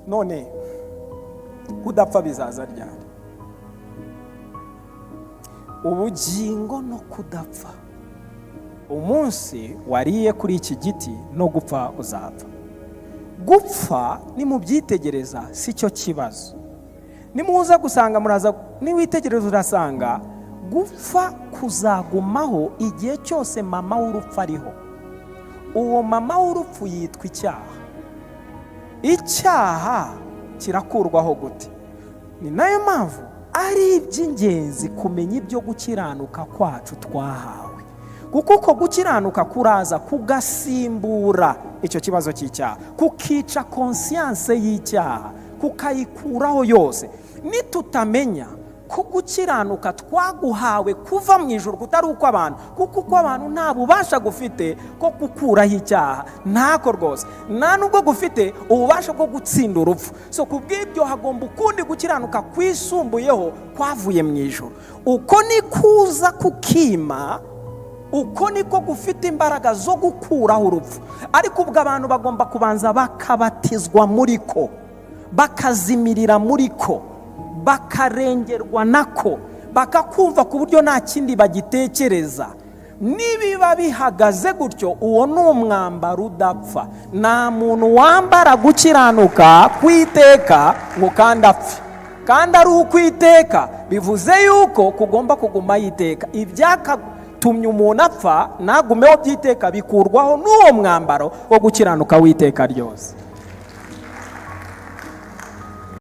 none kudapfa bizaza ryari? Ubugingo no kudapfa, umunsi wariye kuri iki giti no gupfa uzapfa. Gupfa ni mu byitegereza si cyo kibazo. Nimuza gusanga muraza niwitegereza urasanga gupfa kuzagumaho igihe cyose mama w'urupfu ariho. Uwo mama w'urupfu yitwa icyaha. Icyaha kirakurwaho gute? Ni nayo mpamvu ari iby'ingenzi kumenya ibyo gukiranuka kwacu twahawe, kuko uko gukiranuka kuraza kugasimbura icyo kibazo cy'icyaha, kukica conscience y'icyaha, kukayikuraho yose. Nitutamenya ko gukiranuka twaguhawe kuva mu ijuru kutari uko abantu, kuko uko abantu nta bubasha gufite ko gukuraho icyaha, ntako rwose, nta nubwo gufite ububasha bwo gutsinda urupfu. So kubw'ibyo hagomba ukundi gukiranuka kwisumbuyeho kwavuye mu ijuru. Uko ni kuza kukima, uko niko gufite imbaraga zo gukuraho urupfu. Ariko ubwo abantu bagomba kubanza bakabatizwa muri ko, bakazimirira muri ko, bakarengerwa nako, bakakumva ku buryo nta kindi bagitekereza. Nibiba bihagaze gutyo, uwo ni umwambaro udapfa. Nta muntu wambara gukiranuka kwiteka ngo kandi apfe, kandi ari ukwiteka bivuze yuko kugomba kuguma yiteka. Ibyakatumye umuntu apfa nagumeho byiteka bikurwaho n'uwo mwambaro wo gukiranuka witeka ryose.